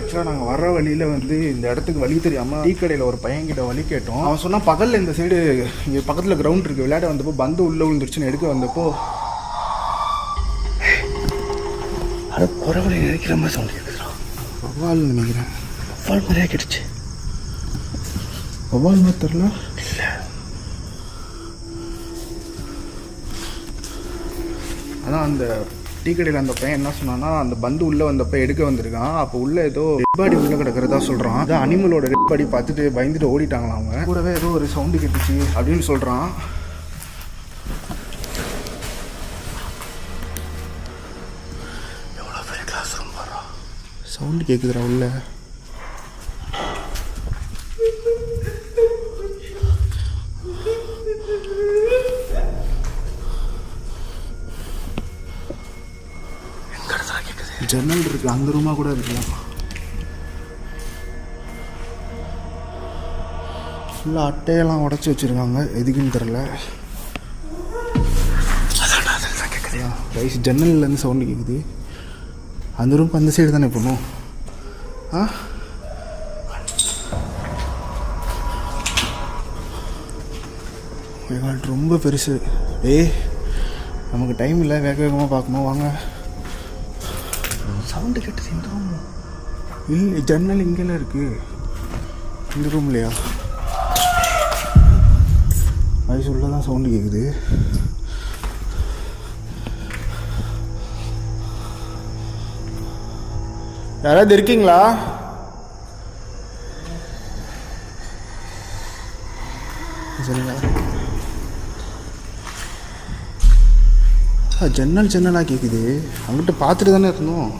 ஆக்சுவலாக நாங்கள் வர வழியில் வந்து இந்த இடத்துக்கு வழி தெரியாமல் டீ கடையில் ஒரு பையன்கிட்ட வழி கேட்டோம். அவன் சொன்னால் பகலில் இந்த சைடு இங்கே பக்கத்தில் கிரவுண்ட் இருக்குது, விளையாட வந்தப்போ பந்து உள்ளே விழுந்துருச்சுன்னு எடுக்க வந்தப்போ அது குறவழி நினைக்கிற மாதிரி சவுண்ட் கேட்குறான். வவ்வால் நினைக்கிறேன். வவ்வால் மாதிரியா கேட்டுச்சு. வவ்வால் மாதிரி தெரில. இல்லை அதான் அந்த டீ கடையில் அந்த பையன் என்ன சொன்னான்னா, அந்த பந்து உள்ளே வந்தப்போ எடுக்க வந்திருக்கான். அப்போ உள்ளே ஏதோ டெட் பாடி உள்ளே கிடக்கிறதா சொல்கிறான். அதான் அனிமலோட டெட் பாடி பார்த்துட்டு பயந்துட்டு ஓடிட்டாங்களாம். அவங்க கூடவே ஏதோ ஒரு சவுண்டு கேட்டுச்சு அப்படின்னு சொல்கிறான். எவ்வளோ பெரிய கிளாஸ் ரூம் வரோம். சவுண்டு கேட்குதுடா உள்ள. ஜன்னல் இருக்கு, அந்த ரூமா கூட இருக்கலாம். ஃபுல்லாக அட்டையெல்லாம் உடச்சி வச்சுருக்காங்க, எதுக்குன்னு தெரில. அதான் கேட்குறியா? ரைஸ் ஜன்னல்லேருந்து சவுண்டு கேட்குது. அந்த ரூம் அந்த சைடு தானே போகணும். ரொம்ப பெருசு. நமக்கு டைம் இல்லை, வேக வேகமாக பார்க்கணும். வாங்க. சவுண்டு கேட்டது இந்த ரூம் இல்லை, ஜன்னல் இங்கெல்லாம் இருக்குது. இந்த ரூம் இல்லையா? வயசு உள்ள தான் சவுண்டு கேட்குது. யாராவது இருக்கீங்களா? சரிங்களா? ஜன்னலாக கேட்குது. அங்கிட்ட பார்த்துட்டு தானே இருந்தோம்.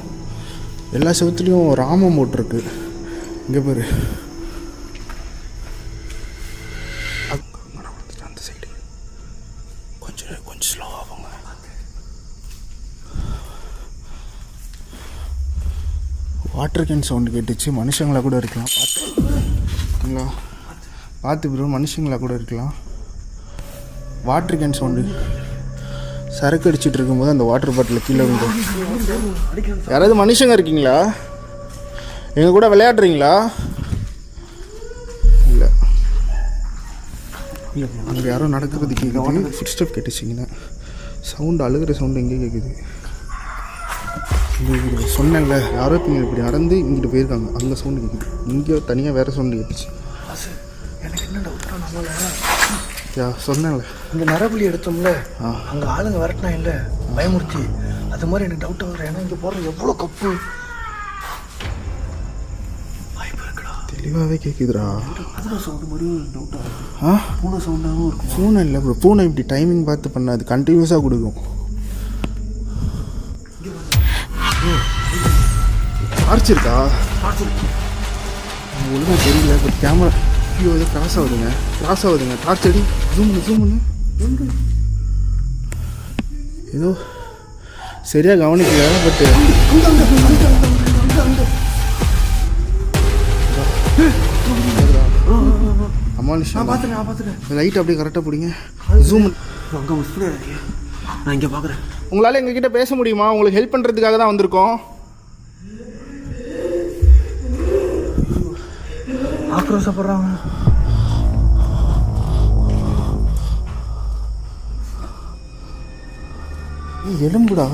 எல்லா செவத்துலேயும் ராமம் போட்டிருக்கு. இங்கே பாரு, அந்த சைடு கொஞ்சம் ஸ்லோவாக போங்க. வாட்டர் கேன் சவுண்டு கேட்டுச்சு. மனுஷங்களா கூட இருக்கலாம். பார்த்துங்களா? பார்த்து ப்ரோ, மனுஷங்களா கூட இருக்கலாம். Water can sound. சரக்கு அடிச்சுட்டு இருக்கும்போது அந்த வாட்டர் பாட்டில் கீழே விழுந்து. யாராவது மனுஷங்க இருக்கீங்களா? எங்கள் கூட விளையாடுறீங்களா? இல்லை இல்லை, அங்கே யாரோ நடக்கிறது கேட்குது. ஃபுட் ஸ்டெப் கேட்டுச்சிங்கன்னா சவுண்டு, அழுகிற சவுண்டு எங்கே கேட்குது. இங்கே சொன்னேன்ல, யாரோ இப்படி நடந்து இங்கிட்டு போயிருக்காங்க. அங்கே சவுண்டு கேட்குது. இங்கே தனியாக வேறு சவுண்டு கேட்டுச்சு. எனக்கு என்ன டவுட்டா, நம்மள சொன்னேன்ல இந்த நரபலி எடுத்தோம்ல, அங்கே ஆளுங்க வரட்டினா இல்லை பயமுறுத்தி, அது மாதிரி எனக்கு டவுட் ஆகுற. ஏன்னா இங்கே போடுற எவ்வளோ கப்பு வாய்ப்பு இருக்குடா. தெளிவாகவே கேட்குதுடா. பூனை சவுண்டு மாதிரி டவுட் ஆகும். பூனை சவுண்டாகவும் இருக்கும். பூனை இல்லை ப்ரோ, பூனை இப்படி டைமிங் பார்த்து பண்ணாது, கண்டினியூஸாக கொடுக்கும். டார்ச் இருக்கா? ஒழுங்காக தெரியல, பட் கேமரா ஐயோ ஏதோ கிராஸ் ஆகுதுங்க. டார்ச் அடி, ஜூம் பண்ணு. ஏதோ சரியாக கவனிக்கல, பட்டு அம்மா லைட் அப்படியே கரெக்டாக பிடிங்க. ஜூம் அங்கே நான் இங்கே பார்க்குறேன். உங்களால் எங்ககிட்ட பேச முடியுமா? உங்களுக்கு ஹெல்ப் பண்ணுறதுக்காக தான் வந்திருக்கோம். ஆக்ரோஷப்படுறாங்க. எலும்புடா,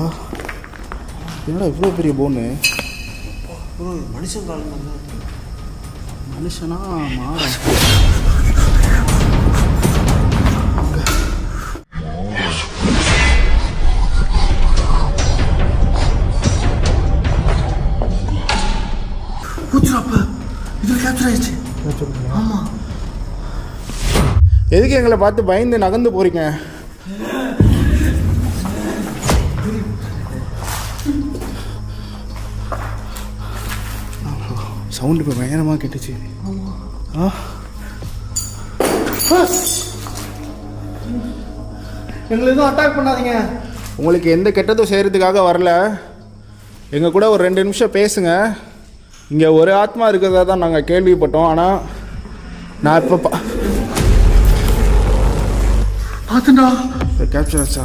என்னடா இவ்வளோ பெரிய போனு. மனுஷன் காலம் மனுஷனா மாடா? ஆமாம். எதுக்கு எங்களை பார்த்து பயந்து நகர்ந்து போறீங்க? சவுண்டு இப்போ பயங்கரமாக கேட்டுச்சு. எங்களை எதுவும் அட்டாக் பண்ணாதீங்க. உங்களுக்கு எந்த கெட்டதும் செய்கிறதுக்காக வரல. எங்கள் கூட ஒரு 2 நிமிஷம் பேசுங்க. இங்கே ஒரு ஆத்மா இருக்கிறதா தான் நாங்கள் கேள்விப்பட்டோம். ஆனால் நான் இப்போ பார்த்துடா கேப்சர் ஆச்சா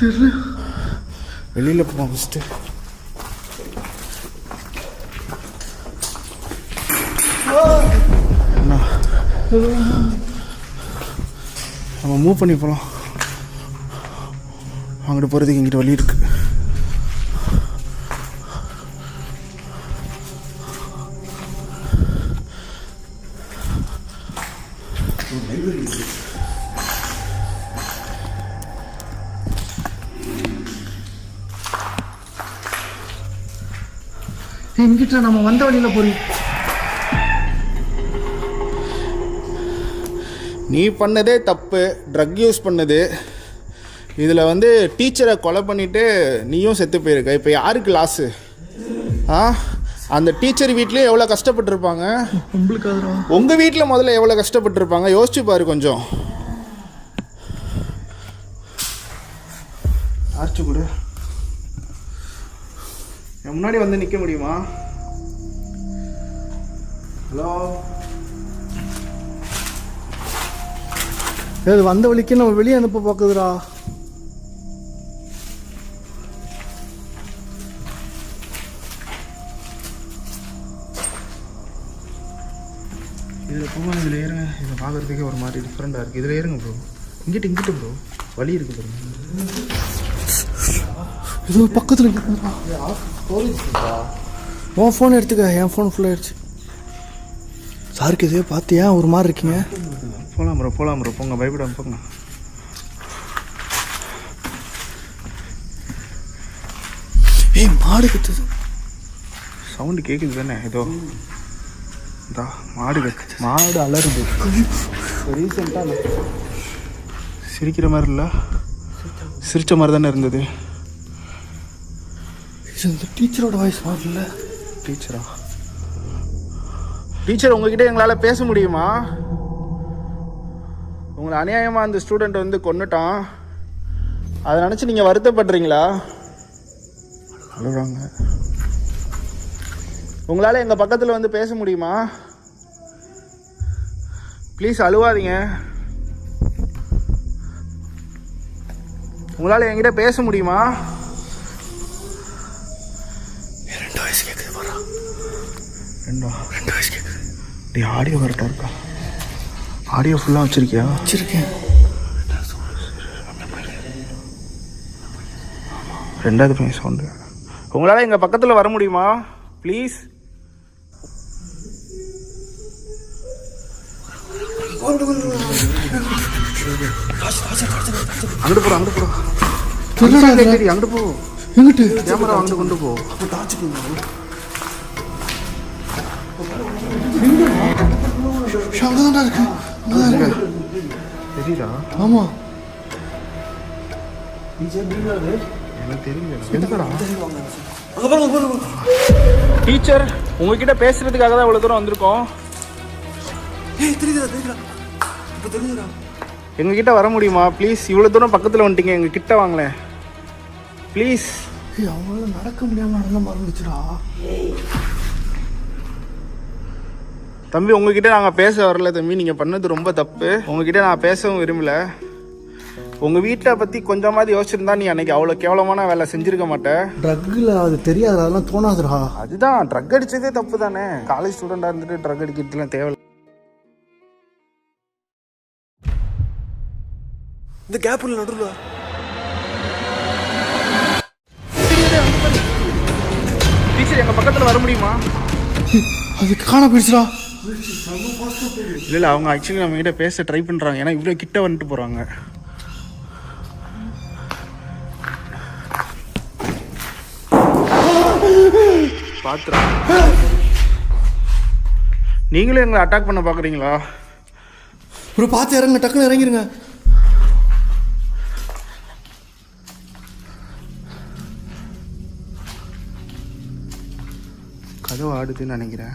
தெரியல. வெளியில் போவோம் ஃபஸ்ட்டு. நம்ம மூவ் பண்ணி போகலாம். அங்கிட்டு போகிறதுக்கு இங்கிட்ட வழி இருக்கு. எங்கிட்ட நம்ம வந்த வழியில் போறீங்க. நீ பண்ணதே தப்பு, ட்ரக் யூஸ் பண்ணது. இதில் வந்து டீச்சரை கொலை பண்ணிவிட்டு நீயும் செத்து போயிருக்க. இப்போ யாருக்கு லாஸு? அந்த டீச்சர் வீட்லேயும் எவ்வளோ கஷ்டப்பட்டுருப்பாங்க. உங்கள் வீட்டில் முதல்ல எவ்வளோ கஷ்டப்பட்டுருப்பாங்க யோசிச்சு பாரு கொஞ்சம். ஆர்ச்சு கொடு. என் முன்னாடி வந்து நிற்க முடியுமா? ஹலோ, ஏது வந்த வழிக்கு நம்ம வெளியே அனுப்ப பார்க்குதுடா. இதில் போகணும், இதில் ஏறுங்க. இதை பார்க்குறதுக்கே ஒரு மாதிரி டிஃப்ரெண்ட்டாக இருக்குது. இதில் ஏறுங்க ப்ரோ. இங்கிட்டு ப்ரோ வழி இருக்குது பாருங்க. இது பக்கத்தில் உன் ஃபோன் எடுத்துக்க, என் ஃபோன் ஃபுல்லாக ஆயிடுச்சு. சாருக்கு இதே பார்த்தியா ஒரு மாதிரி இருக்கீங்க. போகலாம் ப்ரோ போங்க, பயப்படாமல் போங்க. ஏய் மாடு கத்துது. சவுண்டு கேட்குது தானே? ஏதோ இதா மாடு கத்து. மாடு அலறுது. ரீசெண்டாக சிரிக்கிற மாதிரி இல்லை, சிரித்த மாதிரி தானே இருந்தது. இந்த டீச்சரோட வாய்ஸ் வரல. டீச்சர் உங்ககிட்ட எங்களால் பேச முடியுமா? உங்களை அநியாயமாக அந்த ஸ்டூடெண்ட் வந்து கொன்னுட்டான். அதை நினச்சி நீங்கள் வருத்தப்படுறீங்களா? அழுவாங்க. உங்களால் எங்கள் பக்கத்தில் வந்து பேச முடியுமா? ப்ளீஸ் அழுவாதீங்க. உங்களால் என்கிட்ட பேச முடியுமா? 2 வயசு கேட்குது பாரா. 2 வயசு கேட்குது. டே ஆடியோ கரெக்டாக இருக்கா? ஆடியோ ஃபுல்லாக வச்சுருக்கியா? வச்சுருக்கேன். 2வது பையன் சவுண்டு. உங்களால் எங்கள் பக்கத்தில் வர முடியுமா ப்ளீஸ்? அங்கிட்டு போகிறோம் அங்கிட்டு போ. எங்கிட்டு கேமரா அங்கிட்டு கொண்டு போ. அங்கதான் இருக்கு. தெரியுதா? ஆமா எனக்கு தெரியல. டீச்சர் உங்ககிட்ட பேசுறதுக்காக தான் இவ்வளவு தூரம் வந்திருக்கோம். எங்ககிட்ட வர முடியுமா ப்ளீஸ்? இவ்வளவு தூரம் பக்கத்துல வந்துட்டீங்க, எங்க கிட்ட வாங்களேன் ப்ளீஸ். அவங்களால நடக்க முடியாம நடந்த மாதிரி இருந்துச்சுடா. தம்பி உங்ககிட்ட நாங்கள் பேச வரல தம்பி. நீங்கள் பண்ணது ரொம்ப தப்பு. உங்ககிட்ட நான் பேசவும் விரும்பல. உங்கள் வீட்டை பற்றி கொஞ்சமாவது யோசிச்சிருந்தா நீ அன்னைக்கு அவ்வளோ கேவலமான வேலை செஞ்சுருக்க மாட்டேன். ட்ரக்கில் அது தெரியாது, அதெல்லாம் தோணாதுடா. அதுதான் ட்ரக் அடித்ததே தப்பு தானே. காலேஜ் ஸ்டூடெண்டாக இருந்துட்டு ட்ரக் அடிக்கிறதுலாம் தேவை. இந்த கேப்பில் நடுவில் டீச்சர் எங்கள் பக்கத்தில் வர முடியுமா? அது காண போயிடுச்சுடா. இல்லை அவங்க ஆக்சுவலி நம்ம கிட்ட பேச ட்ரை பண்ணுறாங்க. ஏன்னா இவ்வளோ கிட்ட வந்துட்டு போகிறாங்க. பார்த்துறா. நீங்களும் எங்களை அட்டாக் பண்ண பார்க்குறீங்களா? ஒரு பார்த்து இறங்க, டக்குன்னு இறங்கிருங்க. கதவு ஆடுதுன்னு நினைக்கிறேன்.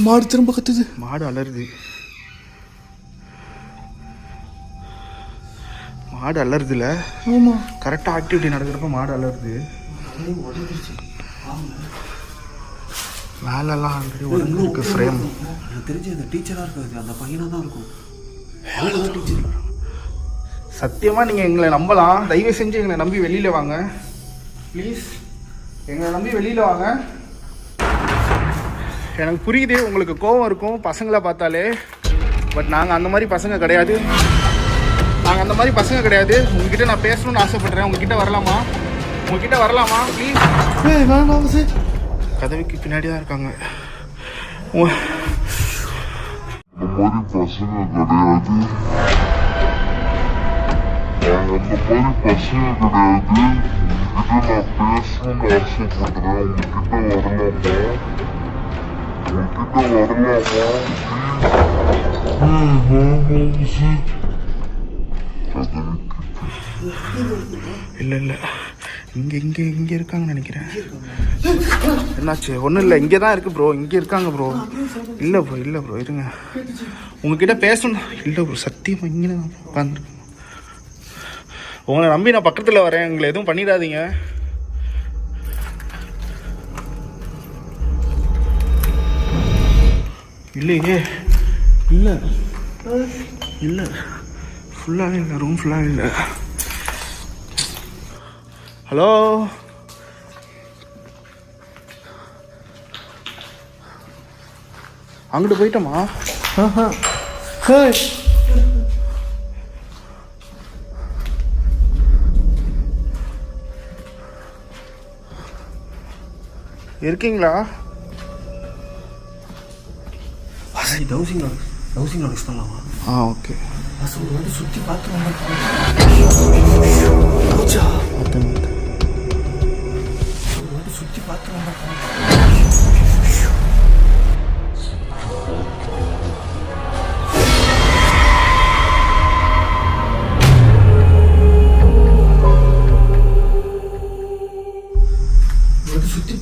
மாடு திரும்ப கத்துது. மாடு அலறுது. மாடு அலறுதுல. ஆமா கரெக்டாக ஆக்டிவிட்டி நடக்கிறப்ப மாடு அலறுது. மேலெல்லாம் ஆல்ரெடி உடஞ்சிருக்கு ஃப்ரேம். எனக்கு தெரிஞ்சு அந்த டீச்சராக இருக்காது, அந்த பையனாக தான் இருக்கும். சத்தியமாக நீங்கள் எங்களை நம்பலாம். தயவு செஞ்சு எங்களை நம்பி வெளியில் வாங்க ப்ளீஸ். எங்களை நம்பி வெளியில் வாங்க. எனக்கு புரியுது உங்களுக்கு கோவம் இருக்கும் பசங்களை பார்த்தாலே. பட் நாங்கள் அந்த மாதிரி பசங்க கிடையாது. உங்ககிட்ட நான் பேசணும்னு ஆசைப்படுறேன். உங்ககிட்ட வரலாமா ப்ளீஸ்? வேணாம் சார். கதவுக்கு பின்னாடி தான் இருக்காங்க. இல்லை இங்கே இருக்காங்கன்னு நினைக்கிறேன். என்னாச்சு? ஒன்றும் இல்லை, இங்கே தான் இருக்குது ப்ரோ. இங்கே இருக்காங்க ப்ரோ. இல்லை ப்ரோ இருங்க, உங்ககிட்ட பேசணும். இல்லை ப்ரோ சத்தியமாக இங்கே தான் உட்காந்துருக்கேன். உங்களை நம்பி நான் பக்கத்தில் வரேன். உங்களை எதுவும் பண்ணிடாதீங்க. இல்லையே, இல்லை ஃபுல்லாகவே இல்லை, ரூம் ஃபுல்லாகவே இல்லை. ஹலோ, அங்கிட்டு போயிட்டோமா? இருக்கீங்களா? டவுசிங் யூஸ் பண்ணலாமா? ஓகே. ஒரு வாட்டி சுற்றி பார்த்து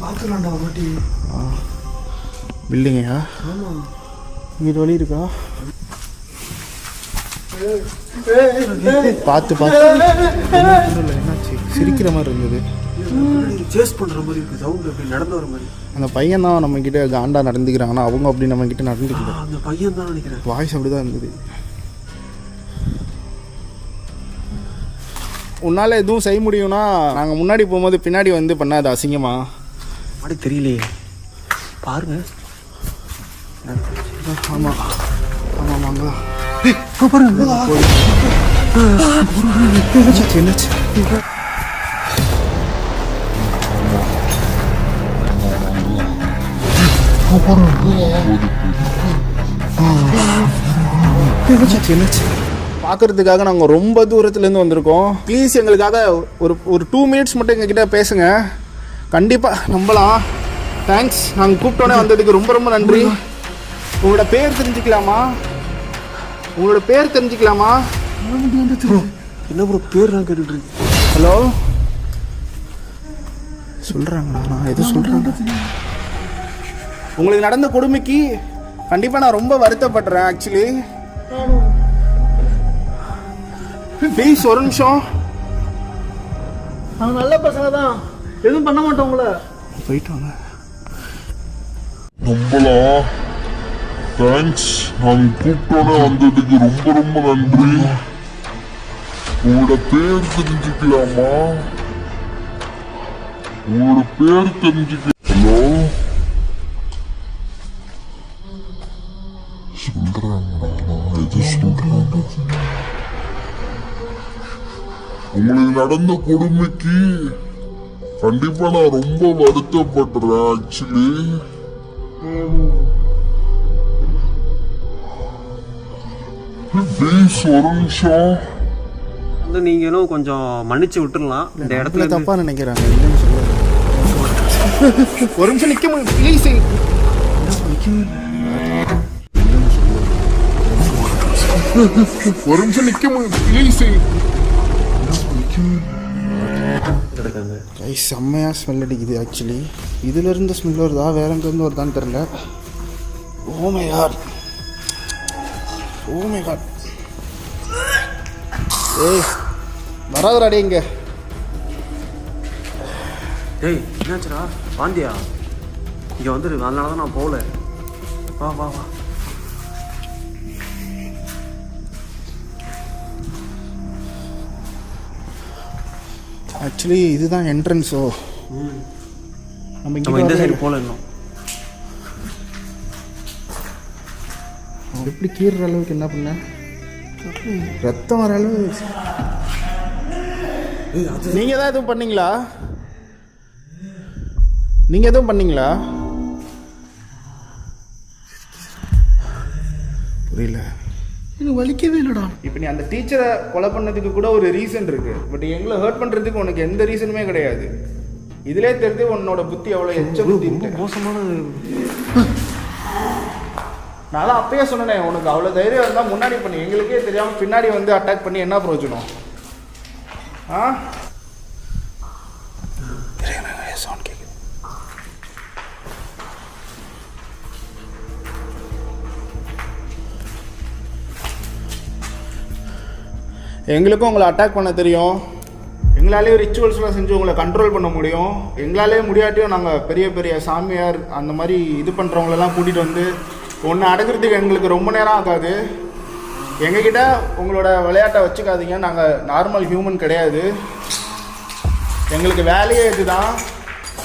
பார்த்துலாம்டா ஒரு வாட்டி. பில்டிங்கா? ஆமாம். இங்கே வழி இருக்கா? பார்த்து என்னாச்சு? சிரிக்கிற மாதிரி இருந்தது. சேஸ் பண்ணுற மாதிரி இருக்குது. சவுண்ட் அப்படி நடந்து வர மாதிரி. அந்த பையன் தான் நம்ம கிட்ட காண்டா நடந்துக்கிறாங்க. ஆனால் அவங்க அப்படி நம்ம கிட்ட நடந்துக்கல. அந்த பையன் தான் நினைக்கிறேன். வாய்ஸ் அப்படி தான் இருந்தது. உன்னால் எதுவும் செய்ய முடியும்னா நாங்கள் முன்னாடி போகும்போது பின்னாடி வந்து பண்ணாது அசிங்கமா? அப்படி தெரியலையே, பாருங்க. ஆமாம் வாங்க. என்னாச்சு? பார்க்கறதுக்காக நாங்கள் ரொம்ப தூரத்துலேருந்து வந்திருக்கோம். ப்ளீஸ் எங்களுக்காக ஒரு 2 மினிட்ஸ் மட்டும் எங்ககிட்ட பேசுங்க. கண்டிப்பாக நம்பலாம். தேங்க்ஸ். நாங்கள் கூப்பிட்டோன்னே வந்ததுக்கு ரொம்ப ரொம்ப நன்றி. உங்களோட பேர் தெரிஞ்சுக்கலாமா? என்ன ப்ரோ பேர் நான் கேட்டுட்டு இருக்கேன். ஹலோ, சொல்கிறாங்கண்ணா. நான் எதுவும் சொல்கிறேன். உங்களுக்கு நடந்த கொடுமைக்கு கண்டிப்பாக நான் ரொம்ப வருத்தப்படுறேன். ஆக்சுவலி ப்ளீஸ் ஒரு நிமிஷம். நாங்கள் நல்ல பசங்க தான், எதுவும் பண்ண மாட்டோம். உங்களை போயிட்டு வாங்க. நம்பலாம். தேங்க்ஸ். நாங்கள் கூப்பிட்டோன்னே வந்ததுக்கு ரொம்ப ரொம்ப நன்றி. உங்களோட பேர் தெரிஞ்சுக்கலாமா? ஹலோ, உங்களுக்கு நடந்த கொடுமைக்கு கண்டிப்பா நான் ரொம்ப வருத்தப்படுறேன். ஆக்சுவலி ப்ளீஸ் ஒரு நிமிஷம். நீங்களும் கொஞ்சம் மன்னிச்சு விட்டுறலாம். இந்த இடத்துல தப்பா நினைக்கிறாங்க. ஒரு நிமிஷம் நிக்க முடியும் ப்ளீஸ். ஒரு நிமிஷம் நிக்க முடியும் ப்ளீஸ். கை செம்மையாக ஸ்மெல் அடிக்குது. ஆக்சுவலி இதுல இருந்து ஸ்மெல் வருதா வேற எங்கேருந்து வருதான்னு தெரியல. Oh my god. ஏய் வராதடா டே இங்க. டேய் என்னாச்சுடா? பாண்டியா இங்கே வந்துரு. அதனால தான் நான் போகல. வா. ஆக்சுவலி இதுதான் என்ட்ரன்ஸோ? நம்ம இந்த சைடு போல இன்னும் எப்படி கீறுற அளவுக்கு என்ன பண்ண? ரத்தம் வர அளவு நீங்கள் தான் எதுவும் பண்ணீங்களா? நீங்கள் எதுவும் பண்ணீங்களா? புரியல. எனக்கு வலிக்கவே இல்லைடா. இப்போ நீ அந்த டீச்சரை கொலை பண்ணதுக்கு கூட ஒரு ரீசன் இருக்கு. பட் எங்களை ஹர்ட் பண்ணுறதுக்கு உனக்கு எந்த ரீசனுமே கிடையாது. இதிலே தெரிஞ்சு உன்னோட புத்தி அவ்வளோ எச்ச புத்தி மோசமான. நான் தான் அப்பயே சொன்னேன், உனக்கு அவ்வளோ தைரியம் இருந்தால் முன்னாடி பண்ணி, எங்களுக்கே தெரியாமல் பின்னாடி வந்து அட்டாக் பண்ணி என்ன பிரயோஜனம்? ஆ சவுண்ட் கேட்குது. எங்களுக்கும் உங்களை அட்டாக் பண்ண தெரியும். எங்களாலேயே ரிச்சுவல்ஸ்லாம் செஞ்சு உங்களை கண்ட்ரோல் பண்ண முடியும். எங்களாலே முடியாட்டியும் நாங்கள் பெரிய பெரிய சாமியார் அந்த மாதிரி இது பண்ணுறவங்களெல்லாம் கூட்டிகிட்டு வந்து ஒன்று அடக்கிறதுக்கு எங்களுக்கு ரொம்ப நேரம் ஆகாது. எங்ககிட்ட உங்களோட விளையாட்டை வச்சுக்காதீங்க. நாங்கள் நார்மல் ஹியூமன் கிடையாது. எங்களுக்கு வேலையே இதுதான்.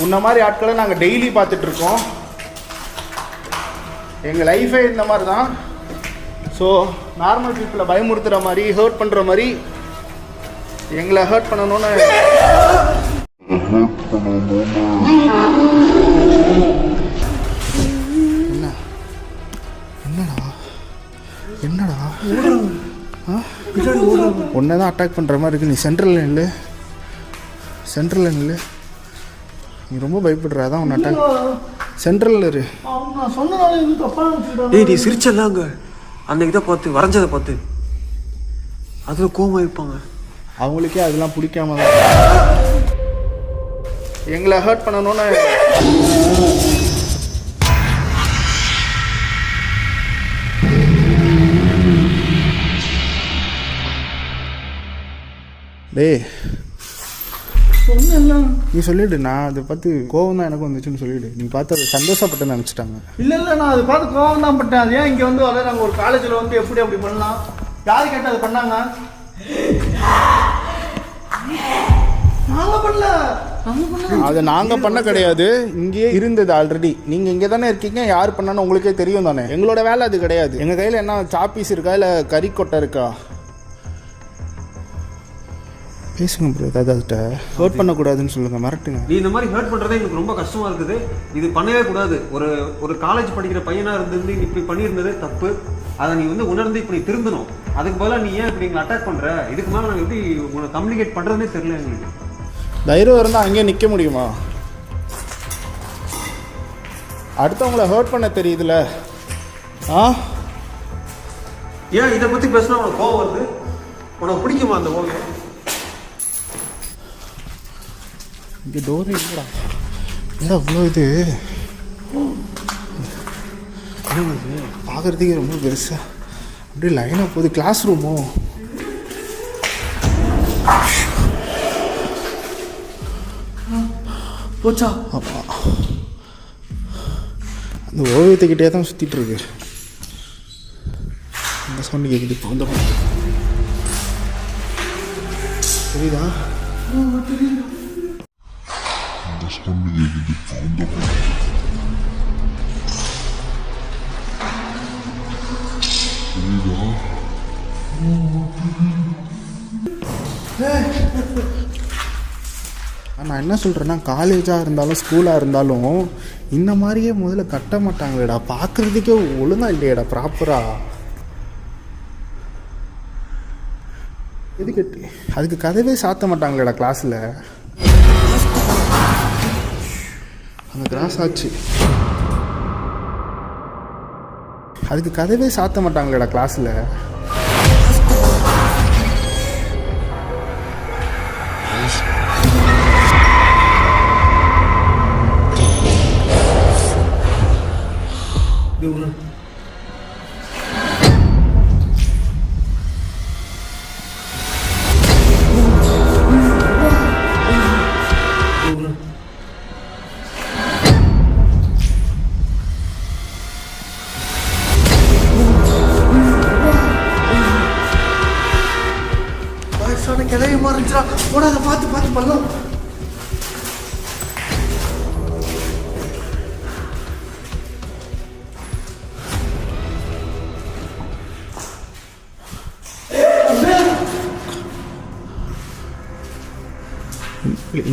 உன்ன மாதிரி ஆட்களை நாங்கள் டெய்லி பார்த்துட்ருக்கோம். எங்கள் லைஃபே இந்த மாதிரி தான். ஸோ நார்மல் பீப்புளை பயமுறுத்துகிற மாதிரி, ஹர்ட் பண்ணுற மாதிரி எங்களை ஹர்ட் பண்ணணும்னு என்னடா ஒன்றை தான் அட்டாக் பண்ணுற மாதிரி இருக்குது. நீ சென்ட்ரலில் இல்லை, சென்ட்ரலில் இல்லை. நீ ரொம்ப பயப்படுற, அதான் உன்னை அட்டாக். சென்ட்ரலில் இரு. ஏய், நீ சிரிச்சல்லாங்க அந்த இதை பார்த்து, வரைஞ்சதை பார்த்து அதில் கோவம் வைப்பாங்க. அவங்களுக்கே அதெல்லாம் பிடிக்காம தான் எங்களை ஹர்ட் பண்ணணும்னு. டேய் நீ சொல்லிவிடு. நான் அதை பார்த்து கோவம் தான் எனக்கு வந்துச்சுன்னு சொல்லிவிடு. நீ பார்த்து அதை சந்தோஷப்பட்டு நினச்சிட்டாங்க. இல்லை நான் அதை பார்த்து கோவம் தான் பட்டேன். அது ஏன் இங்கே வந்து வர, நாங்கள் ஒரு காலேஜில் வந்து எப்படி அப்படி பண்ணலாம்? யார் கேட்டால் அது பண்ணாங்க? நாங்கள் பண்ணல. அதை நாங்கள் பண்ண கிடையாது. இங்கேயே இருந்தது ஆல்ரெடி. நீங்கள் இங்கே தானே இருக்கீங்க. யார் பண்ணான்னு உங்களுக்கே தெரியும் தானே. எங்களோட வேலை அது கிடையாது. எங்கள் கையில் என்ன சாப்பீஸ் இருக்கா இல்லை கறி கொட்டை இருக்கா? பேசுங்க ப்ரோ. ஏதாவதுட்ட ஹர்ட் பண்ணக்கூடாதுன்னு சொல்லுங்கள், மிரட்டுங்க. நீ இந்த மாதிரி ஹர்ட் பண்ணுறதே எனக்கு ரொம்ப கஷ்டமாக இருக்குது. இது பண்ணவே கூடாது. ஒரு காலேஜ் படிக்கிற பையனாக இருந்து நீ இப்படி பண்ணியிருந்ததே தப்பு. அதை நீ வந்து உணர்ந்து இப்படி திருந்தணும். அதுக்கு பதிலாக நீ ஏன் இப்படி எங்களை அட்டாக் பண்ணுற? இதுக்கு மேலே நாங்கள் எப்படி உங்களை கம்யூனிகேட் பண்ணுறதுனே தெரியல எங்களுக்கு. தைரியம் இருந்தால் அங்கேயே நிற்க முடியுமா? அடுத்தவங்களை ஹர்ட் பண்ண தெரியுதுல்ல. ஏன் இதை பற்றி பேசினா உனக்கு கோவம் வருது? உனக்கு பிடிக்குமா அந்த ஓவியம்? இங்கே டோர் இல்லைடா. ஏடா அவ்வளோ இது பார்க்குறதுக்கே ரொம்ப பெருசாக அப்படியே லைனாக போகுது. கிளாஸ் ரூமோ? போச்சா? ஆமாம், அந்த ஓவியத்துக்கிட்டே தான் சுற்றிட்டு இருக்கு. அந்த சவுண்டு கேட்குது. இப்போ வந்து தெரியுதா? நான் என்ன சொல்கிறேன்னா, காலேஜாக இருந்தாலும் ஸ்கூலாக இருந்தாலும் இந்த மாதிரியே முதல்ல கட்ட மாட்டாங்களேடா. பார்க்குறதுக்கே ஒழுங்காக இல்லையடா ப்ராப்பராக. எது கட்டி அதுக்கு கதவே சாத்த மாட்டாங்களேடா கிளாஸில். அந்த கிராஸ் ஆச்சு. அதுக்கு கதவே சாத்த மாட்டாங்களேடா கிளாஸில். கிளவி மாறிச்சா போட, அதை பார்த்து பார்த்து பண்ணலாம்.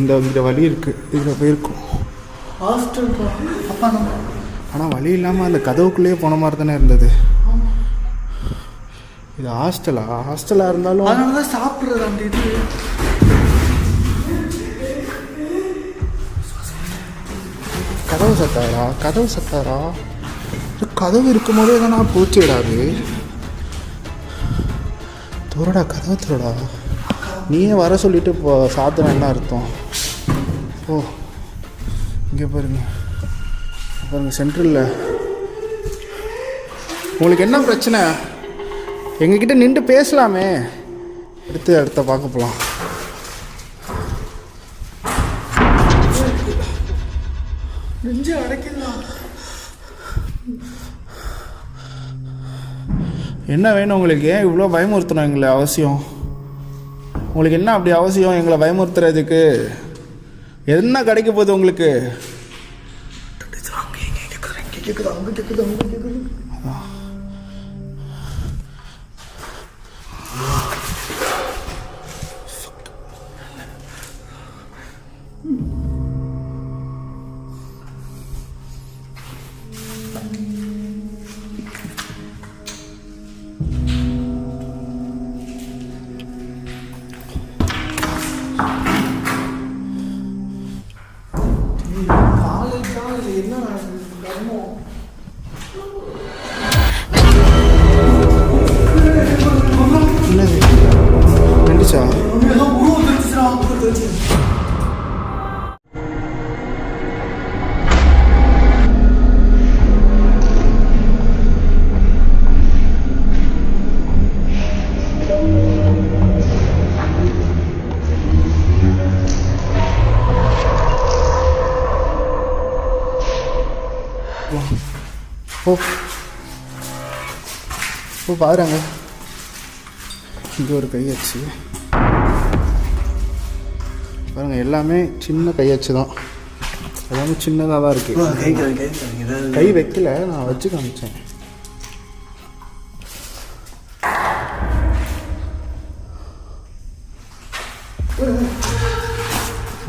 இந்த வழி இருக்குது, இதில் போயிருக்கோம். ஹாஸ்டல் அப்பா நம்ம ஆனால் வழி இல்லாமல் அந்த கதவுக்குள்ளேயே போன மாதிரி தானே இருந்தது. இது ஹாஸ்டலாக இருந்தாலும் அதனால தான் சாப்பிட்றது அந்த இது. கதவு சத்தாரா கதவு இருக்கும் போதே தானே பூச்சிடாது. தோறடா கதவு தோறடா. நீயே வர சொல்லிட்டு இப்போ சாத்திரம் என்ன அர்த்தம்? ஓ இங்கே பாருங்க சென்ட்ரலில். உங்களுக்கு என்ன பிரச்சனை? எங்ககிட்ட நின்று பேசலாமே. அடுத்த பார்க்க போகலாம். நெஞ்சு அடைக்கலாம். என்ன வேணும் உங்களுக்கு? ஏன் இவ்வளோ பயமுறுத்தணும் எங்களை? அவசியம் உங்களுக்கு என்ன அப்படி அவசியம் எங்களை பயமுறுத்துறதுக்கு? என்ன கிடைக்க போகுது உங்களுக்கு? என்னது நின்றுச்சா? ஓ பாருங்க, இங்கே ஒரு கையச்சு பாருங்கள். எல்லாமே சின்ன கையச்சு தான், எல்லாமே சின்னதாக தான் இருக்குது. கை வைக்கல, நான் வச்சு காமிச்சேன்.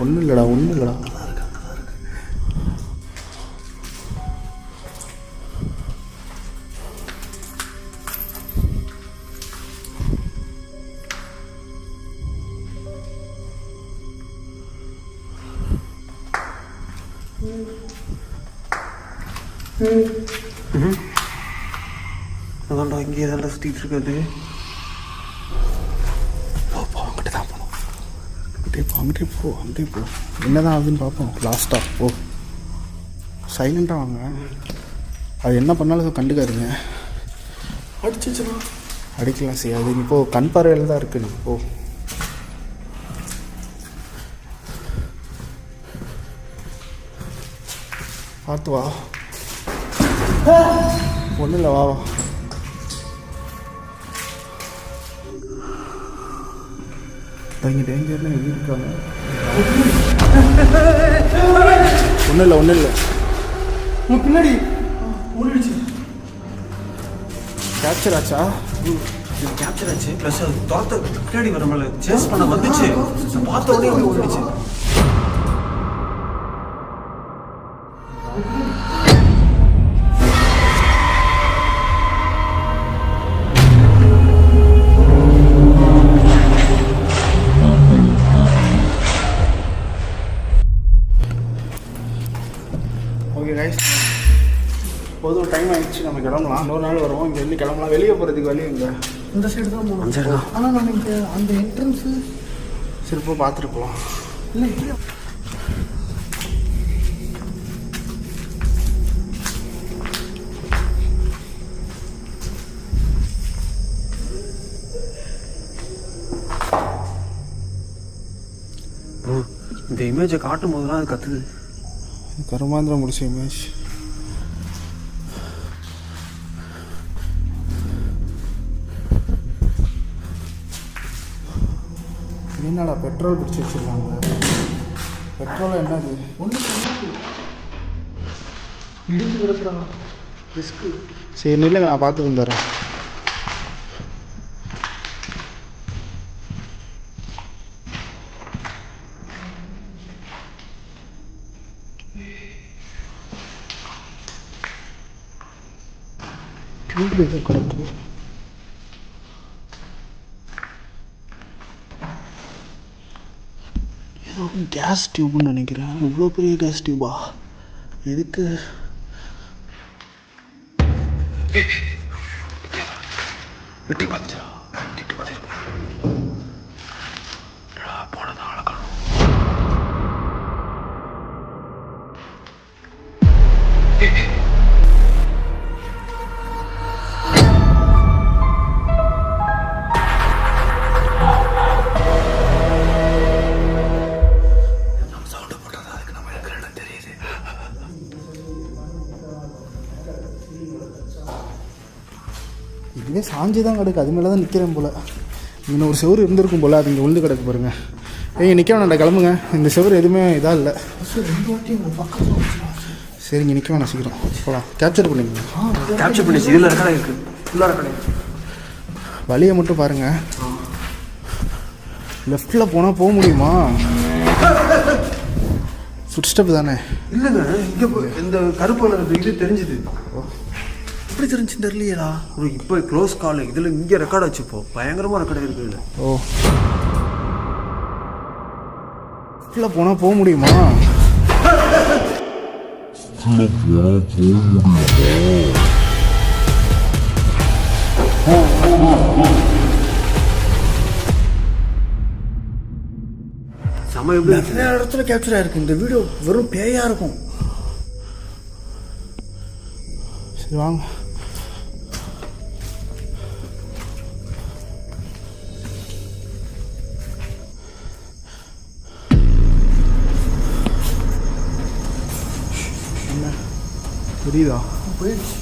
ஒன்றும் இல்லைடா. அதான்டா இங்கே எதாண்டா சுற்றிட்டு இருக்காது. அங்கிட்ட தான் போகணும். அங்கிட்டே போ. என்னதான் ஆகுதுன்னு பார்ப்போம் லாஸ்ட்டாக. ஓ சைலண்ட்டாக வாங்க. அது என்ன பண்ணாலும் கண்டுக்காதுங்க. அடிச்சிச்சுனா அடிக்கலாம் செய்யாது. நீ போ, கண் பார்வையில் தான் இருக்கு. நீ போ. பார்த்து வா. ஒன்றும் இல்லை, வா. இங்கே டேஞ்சர்னு இருக்காங்க. ஒன்றும் இல்லை. பின்னாடி ஓடிடுச்சு. கேப்சர் ஆச்சா? கேப்சர் ஆச்சு. ப்ளஸ் அது தோட்ட பின்னாடி வரமல சேஸ் பண்ண வந்துச்சு. பார்த்த உடனே அப்படி ஓடிடுச்சு. ஓகே கைஸ், போதும், டைம் ஆகிடுச்சு, நம்ம கிளம்பலாம். இன்னொரு நாள் வருவோம். இங்கேருந்து கிளம்பலாம். வெளியே போகிறதுக்கு வழி இங்கே இந்த சைடு தான் போகணும். ஆனால் நான் இங்கே அந்த என்ட்ரன்ஸு சிறப்பாக பார்த்துட்டு போகலாம். இல்லை இப்படி இந்த இமேஜை காட்டும் போதுலாம் அது கத்துது. கருமாந்திரம் முடிச்ச இமேஜ். என்னடா பெட்ரோல் பிடிச்சி வச்சிருக்காங்க? பெட்ரோல் என்னது? இடிச்சு கிடக்குறாங்க. ரிஸ்க்கு. சரி இல்லைங்க, நான் பார்த்து வந்துடுறேன். டியூப் ஏதோ கிடக்கு. ஏதோ கேஸ் டியூப்னு நினைக்கிறேன். இவ்வளோ பெரிய கேஸ் டியூபா? எதுக்கு? வெட்டி பார்த்துச்சா? வெட்டி பார்த்து போனதான் அழகணும். சவுண்டு போட்டதா அதுக்கு நம்ம இருக்கிற இடம் தெரியுது. இதுவே சாஞ்சி தான் கிடக்கு. அது மேலே தான் நிற்கிறேன் போல். இன்னும் ஒரு செவரு இருந்திருக்கும் போல். அது இங்கே உளுந்து கிடக்கு பாருங்க. ஏய் நிற்க வேணாண்டா, கிளம்புங்க. இந்த செவரு எதுவுமே இதாக இல்லை. சரிங்க நிற்க வேணாம், சீக்கிரம் போகலாம். கேப்சர் பண்ணிங்க. கேப்சர் பண்ணிச்சு. இதில் கடை இருக்குது, ஃபுல்லாக கடை. வழியை மட்டும் பாருங்கள். லெஃப்டில் போனால் போக முடியுமா? ஃபுட் ஸ்டெப் தானே? இல்லைங்க, இங்கே இந்த கருப்பு இது தெரிஞ்சுது. எப்படி தெரிஞ்சுன்னு தெரியலையா? ஒரு இப்போ க்ளோஸ் கால் இதில் இங்கே ரெக்கார்ட் வச்சுப்போ. பயங்கரமாக ரெக்கார்ட் இருக்குது இல்லை? ஓ, லெஃப்டில் போனால் போக முடியுமா? செம எப்படி நிறைய இடத்துல கேப்சர் ஆகிருக்கு. இந்த வீடியோ வெறும் பேயாக இருக்கும். சரி வாங்க. என்ன தெரியுதா? போயிடுச்சு.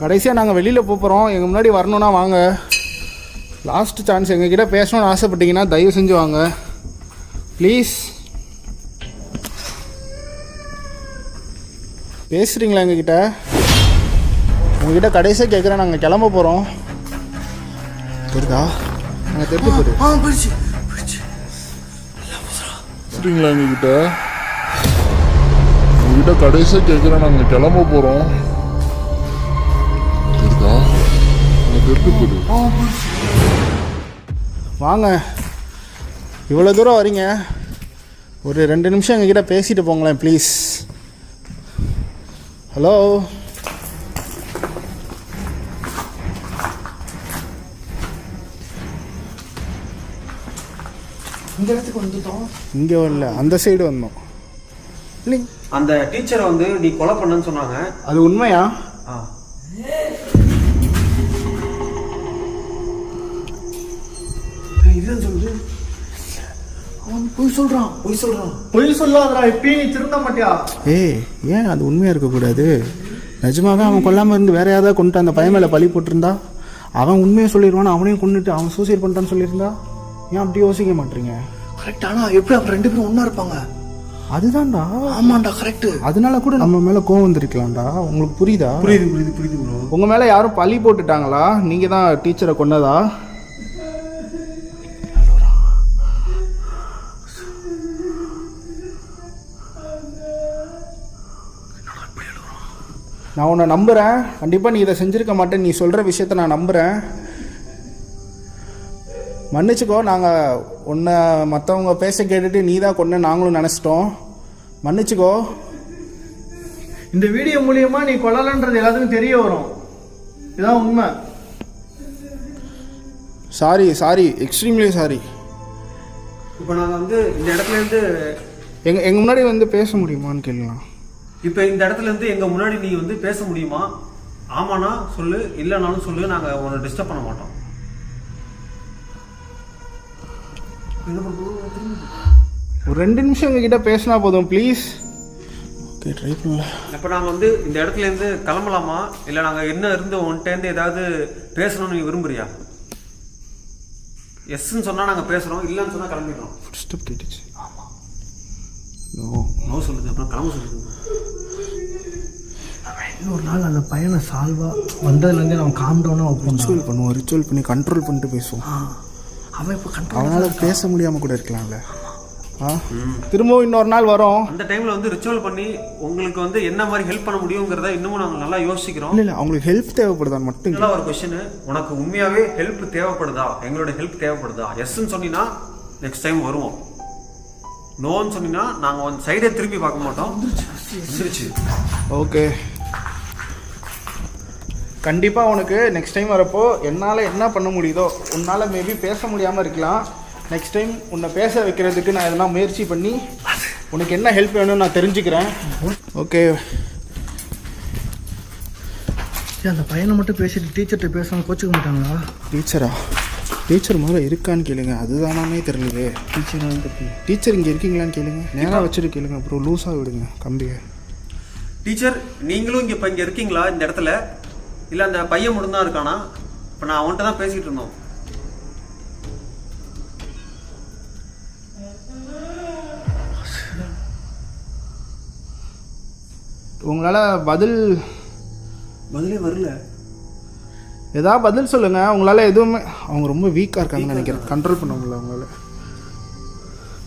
கடைசியாக நாங்கள் வெளியில் போகிறோம். எங்கள் முன்னாடி வரணுன்னா வாங்க. Last chance. எங்ககிட்ட பேசணும்னு ஆசைப்பட்டீங்கன்னா தயவு செஞ்சு வாங்க ப்ளீஸ். பேசுகிறீங்களா எங்ககிட்ட? உங்ககிட்ட கடைசியாக கேட்குறேன். நாங்கள் கிளம்ப போகிறோம். தெரியுதா? நாங்கள் தெரிஞ்சு போயிடு. போயிடுச்சு. சரிங்களா எங்ககிட்ட? உங்ககிட்ட கடைசியாக கேட்குறேன். நாங்கள் கிளம்ப போகிறோம். தெரியுதா? நாங்கள் தெரிஞ்சு போயிடு. வாங்க. இவ்வளோ தூரம் வரீங்க, ஒரு 2 நிமிஷம் எங்ககிட்ட பேசிட்டு போங்களேன் ப்ளீஸ். ஹலோ, இந்த இடத்துக்கு வந்துட்டோம். இங்கே வரல, அந்த சைடு வந்தோம். இல்லைங்க, அந்த டீச்சரை வந்து நீ கொலை பண்ணன்னு சொன்னாங்க. அது உண்மையா? இதுதான் சொல்லுது. அவன் பொய் சொல்றான். பொய் சொல்லாதடா. இப்பயும் நீ திருந்த மாட்டியா? ஏய், ஏன் அது உண்மையாக இருக்கக்கூடாது? நிஜமாவே அவன் கொல்லாமல் இருந்து வேற யாராவது கொண்டுட்டு அந்த பையன் மேலே பழி போட்டிருந்தா அவன் உண்மையை சொல்லிடுவான். அவனையும் கொண்டுட்டு அவன் சூசைட் பண்ணிட்டான்னு சொல்லியிருந்தா ஏன் அப்படி யோசிக்க மாட்டீங்க? கரெக்ட். ஆனா எப்படி அவங்க 2 பேரும் ஒண்ணா இருப்பாங்க? அதுதான்டா. ஆமாண்டா, கரெக்ட். அதனால கூட நம்ம மேலே கோவம் வந்திருக்கலாம்டா. உங்களுக்கு புரியுதா? புரியுது ப்ரோ. உங்கள் மேலே யாரும் பழி போட்டுட்டாங்களா? நீங்கள் தான் டீச்சரை கொன்னதா? நான் உன்னை நம்புகிறேன். கண்டிப்பாக நீ இதை செஞ்சுருக்க மாட்டேன். நீ சொல்கிற விஷயத்த நான் நம்புகிறேன். மன்னிச்சுக்கோ. நாங்கள் உன்னை மற்றவங்க பேச கேட்டுட்டு நீ தான் கொண்டு நாங்களும் நினச்சிட்டோம். மன்னிச்சுக்கோ. இந்த வீடியோ மூலியமா நீ கொல்லலன்றது எல்லாத்துக்கும் தெரிய வரும். இதான் உண்மை. Sorry, extremely sorry. இப்போ நாங்கள் வந்து இந்த இடத்துல இருந்து எங்கள் முன்னாடி வந்து பேச முடியுமான்னு கேட்கலாம். இப்போ இந்த இடத்துல இருந்து எங்கள் முன்னாடி நீ வந்து பேச முடியுமா? ஆமாண்ணா சொல்லு, இல்லைனாலும் சொல்லு. நாங்கள் உன்னை டிஸ்டர்ப் பண்ண மாட்டோம். ஒரு 2 நிமிஷம் எங்ககிட்ட பேசினா போதும் ப்ளீஸ். ஓகே, ட்ரை பண்ணல. இப்போ நாங்கள் வந்து இந்த இடத்துல இருந்து கிளம்பலாமா? இல்லை நாங்கள் என்ன இருந்து உன்கிட்டேருந்து ஏதாவது பேசணும்னு நீ விரும்புறியா? எஸ்ன்னு சொன்னால் நாங்கள் பேசுகிறோம், இல்லைன்னு சொன்னால் கிளம்பிடுறோம். ஃபுட் ஸ்டெப் கேட்டுச்சு. ஆமாம். நோ சொல்லுது. அப்புறம் கிளம்ப சொல்லுது. இன்னொரு நாள் அந்த பையனை சால்வா வந்ததுலேருந்தே நம்ம காம் டவுனாக வைப்போம். ரிச்சுவல் பண்ணுவோம். ரிச்சுவல் பண்ணி கண்ட்ரோல் பண்ணிட்டு பேசுவோம். அவன் இப்போ கண்ட்ரோல் அவனால் பேச முடியாமல் கூட இருக்கலாம்ல. திரும்பவும் இன்னொரு நாள் வரோம். அந்த டைம்ல வந்து ரிச்சுவல் பண்ணி உங்களுக்கு வந்து என்ன மாதிரி ஹெல்ப் பண்ண முடியுங்கிறத இன்னமும் நாங்கள் நல்லா யோசிக்கிறோம். இல்லை அவங்களுக்கு ஹெல்ப் தேவைப்படுதான் மட்டும். நல்லா ஒரு கொஸ்டின், உனக்கு உண்மையாவே ஹெல்ப் தேவைப்படுதா, எங்களோட ஹெல்ப் தேவைப்படுதா? எஸ்ன்னு சொன்னீங்கன்னா நெக்ஸ்ட் டைம் வருவோம். நோன்னு சொன்னீங்கன்னா நாங்கள் வந்து சைடே திரும்பி பார்க்க மாட்டோம். வந்துருச்சு. ஓகே, கண்டிப்பாக உனக்கு நெக்ஸ்ட் டைம் வரப்போ என்னால் என்ன பண்ண முடியுதோ, உன்னால் மேபி பேச முடியாமல் இருக்கலாம், நெக்ஸ்ட் டைம் உன்னை பேச வைக்கிறதுக்கு நான் எதனா முயற்சி பண்ணி உனக்கு என்ன ஹெல்ப் வேணும்னு நான் தெரிஞ்சுக்கிறேன். ஓகே. அந்த பையனை மட்டும் பேசிட்டு டீச்சர்கிட்ட பேசாமல் கோச்சிக்க மாட்டாங்களா? டீச்சர் முதல்ல இருக்கான்னு கேளுங்க. அதுதானே தெரியலையே. டீச்சர் இங்கே இருக்கீங்களான்னு கேளுங்க. நேராக வச்சுட்டு கேளுங்க. அப்புறம் லூஸாக விடுங்க கம்பியை. டீச்சர் நீங்களும் இங்கே இப்போ இங்கே இருக்கீங்களா இந்த இடத்துல? இல்லை அந்த பையன் மட்டும் தான் இருக்கானா? இப்போ நான் அவன்கிட்ட தான் பேசிகிட்டு இருந்தோம். உங்களால் பதிலே வரல. ஏதாவது பதில் சொல்லுங்கள். உங்களால் எதுவுமே, அவங்க ரொம்ப வீக்காக இருக்காங்கன்னு நினைக்கிறேன். கண்ட்ரோல் பண்ண முடியல அவங்களால.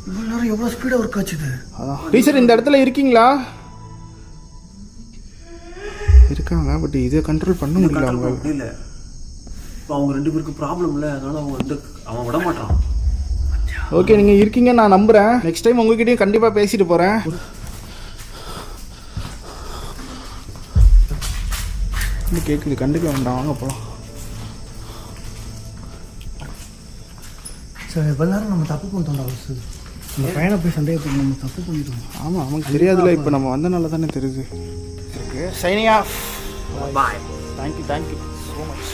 இவ்வளோ நேரம் எவ்வளோ ஸ்பீடாக ஒர்க் ஆச்சுது. அதான் டீச்சர் இந்த இடத்துல இருக்கீங்களா? இருக்காங்க, பட் இதை கண்ட்ரோல் பண்ண முடியல அவங்களால. இல்லை, இப்போ அவங்க 2 பேருக்கு ப்ராப்ளம் இல்லை, அதனால அவங்க வந்து அவன் விட மாட்டான். ஓகே, நீங்கள் இருக்கீங்க நான் நம்புகிறேன். நெக்ஸ்ட் டைம் உங்ககிட்டயும் கண்டிப்பாக பேசிட்டு போகிறேன். கேட்குது, கண்டிப்பாக வேண்டாம், வாங்க போகலாம். சார் இவ்வளோ நேரம் நம்ம தப்பு பண்ணிட்டோம்டா. இந்த பையனை போய் சந்தேகத்துக்கு நம்ம தப்பு பண்ணிட்டோம். ஆமாம், நமக்கு தெரியாதுல்ல. இப்போ நம்ம வந்தனால தானே தெரியுது. Okay, signing off. Bye. Thank you so much.